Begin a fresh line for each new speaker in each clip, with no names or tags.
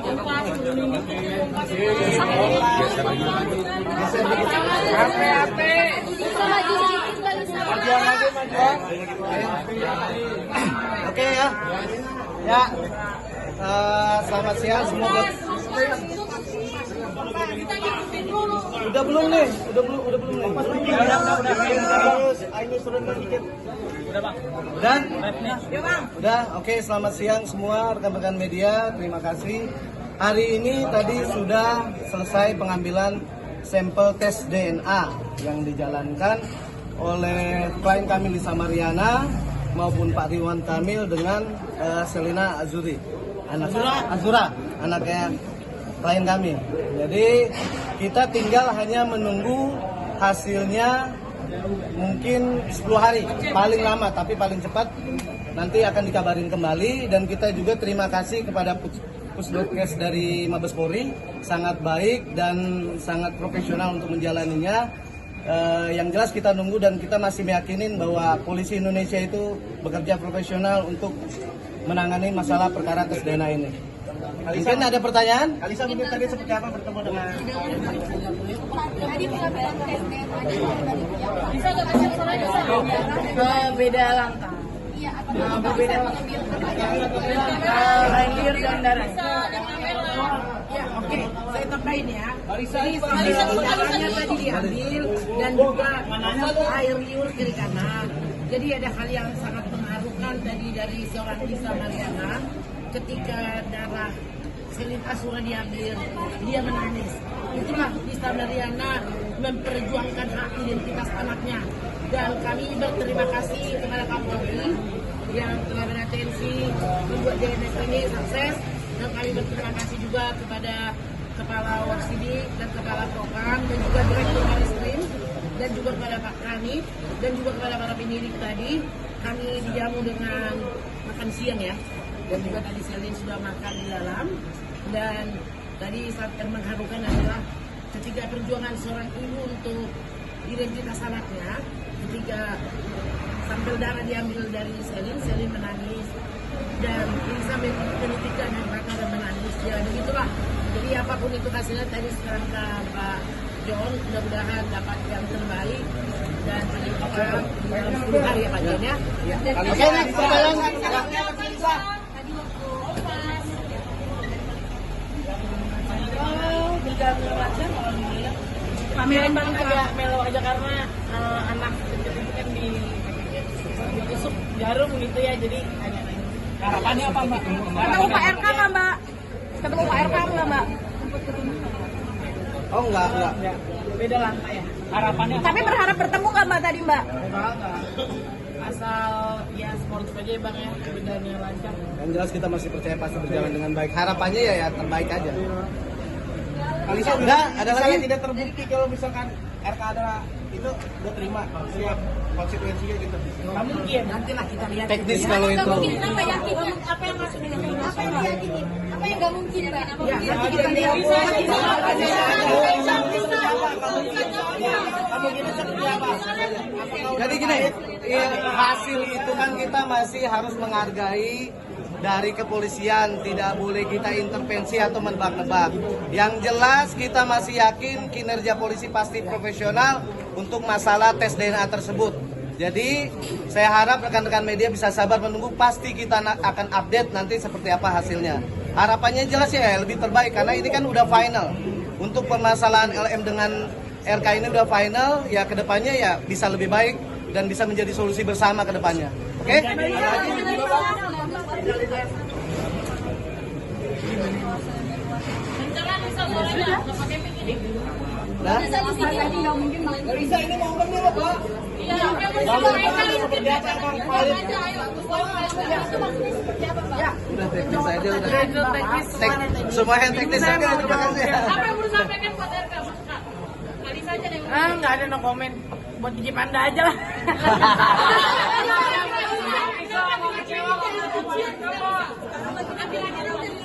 Oke ya. Ya. Selamat siang semua. Udah belum nih? Udah belum nih? Udah bang? Udah? Udah? Oke, selamat siang semua rekan-rekan media. Terima kasih. Hari ini tadi sudah selesai pengambilan sampel tes DNA yang dijalankan oleh klien kami Lisa Mariana maupun Pak Ridwan Kamil dengan Selina Azuri, Azura, anaknya klien kami. Jadi kita tinggal hanya menunggu hasilnya mungkin 10 hari paling lama, tapi paling cepat nanti akan dikabarin kembali. Dan kita juga terima kasih kepada Pusdokes dari Mabes Polri, sangat baik dan sangat profesional untuk menjalaninya. Yang jelas kita nunggu dan kita masih meyakinin bahwa polisi Indonesia itu bekerja profesional untuk menangani masalah perkara tes DNA ini. Mungkin ada pertanyaan? Alisa mungkin tadi seperti apa bertemu dengan
tadi pengambilan tes DNA bisa nggak kasih beda langkah? Iya, berbeda air dan darah. Ya, oke, saya tambahin ya. Jadi darahnya tadi diambil dan juga air liur kiri kanan. Jadi ada hal yang sangat mengharukan tadi dari seorang Lisa Mariana ketika darah Selina Azura diambil, dia menangis. Itulah Lisa Mariana memperjuangkan hak identitas anaknya. Dan kami berterima kasih kepada Kapolri yang telah beratensi membuat DNA ini sukses. Dan kami berterima kasih juga kepada Kepala Warsidi dan Kepala Propam dan juga Direktur Bareskrim dan juga kepada Pak Kanit dan juga kepada para penyidik tadi. Kami dijamu dengan makan siang ya. Dan juga tadi Selin sudah makan di dalam. Dan tadi sangat mengharukan adalah ketika perjuangan seorang ibu untuk identitas anaknya, ketika sampel darah diambil dari Selin menangis dan Lisa menitikan dan mata dan menangis. Ya begitulah. Jadi apapun itu hasilnya tadi sekarang Pak John mudah-mudahan dapat yang terbaik dan dalam 10 hari ya Pak John ya.
Oke, next pertanyaan.
Pameran paling agak melo aja karena anak kecil itu kan ditusuk jarum gitu ya, jadi harapannya apa Mbak? Ketemu Pak RK nggak Mbak? Ketemu Pak RK nggak Mbak?
Oh enggak.
Beda lantai ya. Harapannya. Tapi berharap bertemu nggak Mbak tadi Mbak? Enggak. Asal ya sportif aja ya Bang ya, bedanya lancar.
Yang jelas kita masih percaya pasti berjalan dengan baik. Harapannya ya terbaik aja. Alisa enggak, ada lagi tidak terbukti kalau misalkan RK adalah itu udah terima siap konsekuensinya gitu.
Nggak mungkin, nantilah kita lihat.
Teknis kalau itu.
Kenapa yakin? Apa yang maksudnya? Apa yang diyakini? Apa yang nggak mungkin Mbak? Ya, nanti kita lihat.
Jadi gini, hasil itu kan kita masih harus menghargai dari kepolisian, tidak boleh kita intervensi atau menebak-nebak. Yang jelas kita masih yakin kinerja polisi pasti profesional untuk masalah tes DNA tersebut. Jadi saya harap rekan-rekan media bisa sabar menunggu, pasti kita akan update nanti seperti apa hasilnya. Harapannya jelas ya lebih terbaik karena ini kan udah final. Untuk permasalahan LM dengan RK ini udah final, ya kedepannya ya bisa lebih baik dan bisa menjadi solusi bersama kedepannya. Oke? Nah,
Bisa ini mau dulu Pak. Iya,
udah teknis aja udah. Semua yang teknis aja, terima kasih.
Apa yang perlu sampaikan Pak RK? Kali saja deh. Nggak ada no comment. Buat gigi panda aja lah.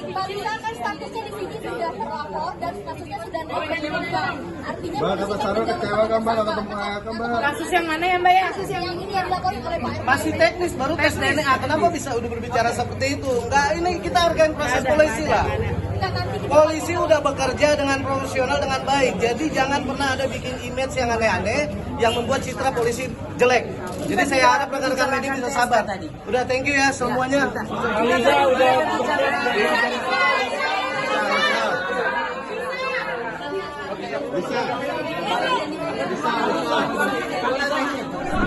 Mbak Lisa kan statusnya di sini sudah terlapor dan statusnya sudah naik ke jenjang. Artinya
Mbak, kata Sarah kecewa kan Mbak, ketemu ayah kan Mbak.
Kasus yang mana ya Mbak ya?
kasus yang ini yang dilaporkan oleh Pak RK.
Masih teknis, baru tes DNA. Kenapa bisa udah berbicara seperti itu? Enggak, ini kita hargai proses polisi lah.
Enggak, nanti kita
Polisi udah bekerja dengan profesional dengan baik. Jadi jangan pernah ada bikin image yang aneh-aneh yang membuat citra polisi jelek. Jadi saya harap rekan-rekan media bisa sabar. Udah, thank you ya semuanya.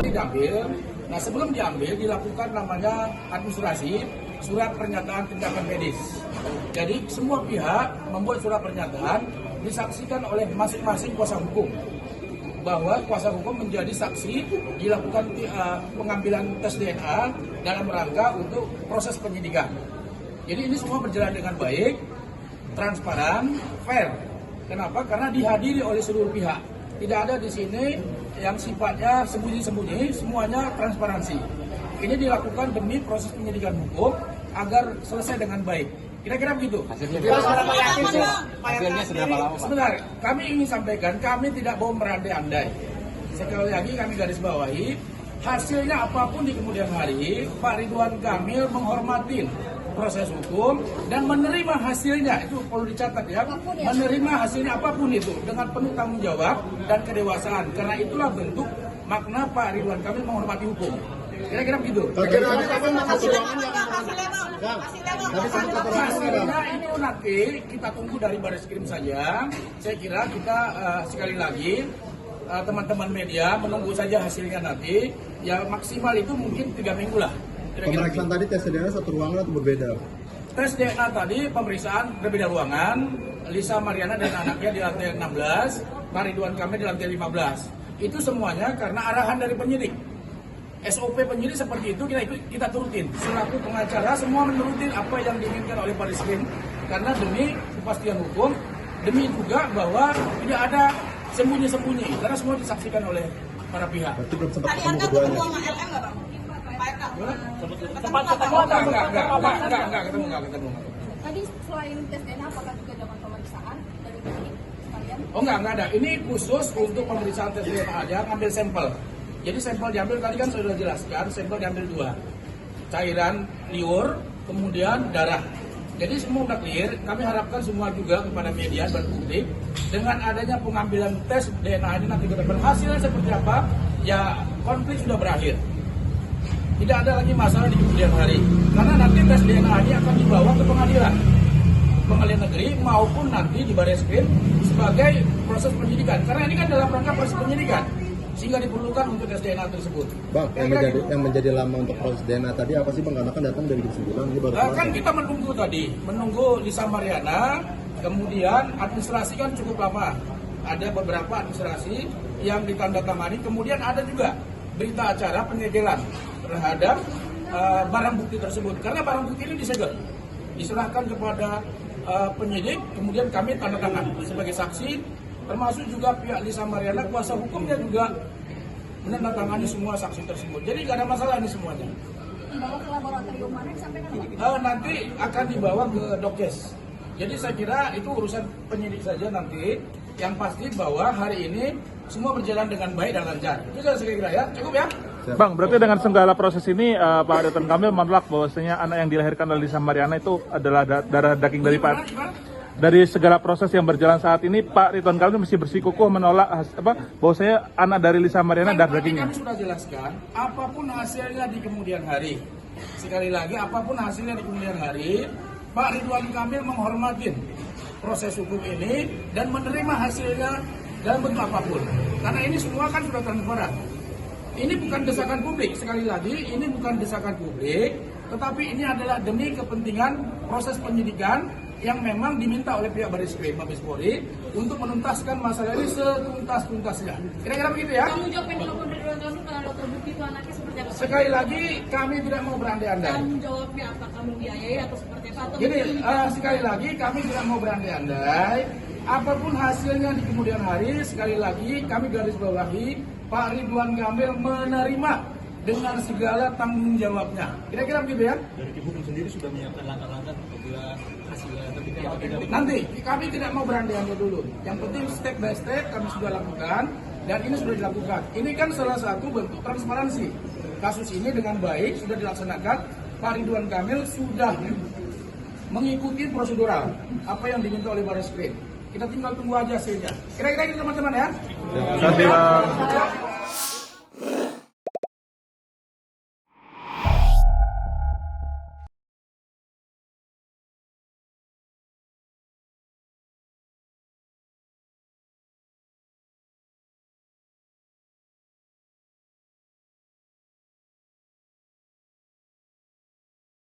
Diambil. Nah, sebelum diambil dilakukan namanya administrasi surat pernyataan tindakan medis. Jadi semua pihak membuat surat pernyataan disaksikan oleh masing-masing kuasa hukum bahwa kuasa hukum menjadi saksi dilakukan pengambilan tes DNA dalam rangka untuk proses penyidikan. Jadi ini semua berjalan dengan baik, transparan, fair. Kenapa? Karena dihadiri oleh seluruh pihak. Tidak ada di sini yang sifatnya sembunyi-sembunyi, semuanya transparansi. Ini dilakukan demi proses penyidikan hukum agar selesai dengan baik. Kira-kira begitu.
Hasilnya seberapa lama, Pak?
Sebentar, kami ingin sampaikan, kami tidak mau berandai-andai. Sekali lagi kami garis bawahi, hasilnya apapun di kemudian hari, Pak Ridwan Kamil menghormati proses hukum dan menerima hasilnya. Itu perlu dicatat ya, menerima hasilnya apapun itu dengan penuh tanggung jawab dan kedewasaan. Karena itulah bentuk makna Pak Ridwan Kamil menghormati hukum. Kira-kira begitu. Hasilnya itu nanti kita tunggu dari Bareskrim saja. Saya kira kita sekali lagi teman-teman media menunggu saja hasilnya nanti. Ya maksimal itu mungkin 3 minggu lah.
Pemeriksaan tadi tes DNA satu ruangan atau berbeda?
Tes DNA tadi pemeriksaan berbeda ruangan. Lisa Mariana dan anaknya di lantai 16, Pak Ridwan Kamil di lantai 15. Itu semuanya karena arahan dari penyidik. SOP penyidik seperti itu kita turutin. Selaku pengacara semua menurutin apa yang diinginkan oleh Bareskrim karena demi kepastian hukum, demi juga bahwa tidak ada sembunyi-sembunyi karena semua disaksikan oleh para pihak.
Berarti belum sempat ketemu keduanya.
Enggak ketemu.
tadi selain tes DNA apakah juga dengan pemeriksaan dari penyidik sekalian?
Oh enggak ada. Ini khusus untuk pemeriksaan tes DNA aja, ngambil sampel. Jadi sampel diambil tadi kan sudah jelaskan, sampel diambil 2. Cairan liur, kemudian darah. Jadi semua sudah clear, kami harapkan semua juga kepada media dan publik dengan adanya pengambilan tes DNA ini nanti ke depan hasilnya seperti apa, ya konflik sudah berakhir. Tidak ada lagi masalah di kemudian hari. Karena nanti tes DNA ini akan dibawa ke pengadilan negeri maupun nanti di Bareskrim sebagai proses penyidikan. Karena ini kan dalam rangka proses penyidikan, sehingga diperlukan untuk tes DNA tersebut.
Bang, yang menjadi lama untuk proses DNA tadi apa sih Bang? Karena kan datang dari Komisi 9 ini baru
kan kita menunggu Lisa Mariana, kemudian administrasi kan cukup lama. Ada beberapa administrasi yang ditandatangani, kemudian ada juga berita acara penyegelan terhadap barang bukti tersebut. Karena barang bukti ini disegel, diserahkan kepada penyidik, kemudian kami tanda tangan sebagai saksi, termasuk juga pihak Lisa Mariana, kuasa hukumnya juga menandatangani semua saksi tersebut. Jadi nggak ada masalah ini semuanya.
Dibawa ke laboratorium mana disampaikan?
Nanti akan dibawa ke Dokes. Jadi saya kira itu urusan penyidik saja nanti. Yang pasti bahwa hari ini semua berjalan dengan baik dan lancar. Itu saya kira ya, cukup ya.
Bang, berarti dengan segala proses ini Pak Ridwan Kamil menolak bahwasanya anak yang dilahirkan oleh Lisa Mariana itu adalah darah daging dari Pak. Dari segala proses yang berjalan saat ini, Pak Ridwan Kamil masih bersikukuh menolak bahwasanya anak dari Lisa Mariana darah dagingnya.
Kami sudah jelaskan, apapun hasilnya di kemudian hari. Sekali lagi, apapun hasilnya di kemudian hari, Pak Ridwan Kamil menghormati proses hukum ini dan menerima hasilnya dalam bentuk apapun. Karena ini semua kan sudah transparan. Ini bukan desakan publik, sekali lagi ini bukan desakan publik, tetapi ini adalah demi kepentingan proses penyidikan yang memang diminta oleh pihak Bareskrim Mabes Polri untuk menuntaskan masalah ini setuntas-tuntasnya. Kira-kira begitu ya.
Tanggung jawab yang dilakukan Ridwan Kamil kalau terbukti itu anaknya seperti apa?
Sekali lagi kami tidak mau berandai-andai.
Tanggung jawabnya apa? Kamu biayai atau seperti apa? Atau
Jadi sekali lagi kami tidak mau berandai-andai. Apapun hasilnya di kemudian hari, sekali lagi kami garis bawahi Pak Ridwan Kamil menerima dengan segala tanggung jawabnya. Kira-kira begitu ya.
Dari tim hukum sendiri sudah menyiapkan langkah-langkah apabila hasilnya tertinggal atau tidak.
Nanti kami tidak mau berandai-andai dulu. Yang penting step by step kami sudah lakukan dan ini sudah dilakukan. Ini kan salah satu bentuk transparansi. Kasus ini dengan baik sudah dilaksanakan. Pak Ridwan Kamil sudah mengikuti prosedural apa yang diminta oleh Baris Krim. Kita tinggal tunggu aja hasilnya. Kira-kira gitu teman-teman ya.
Terima kasih Bang.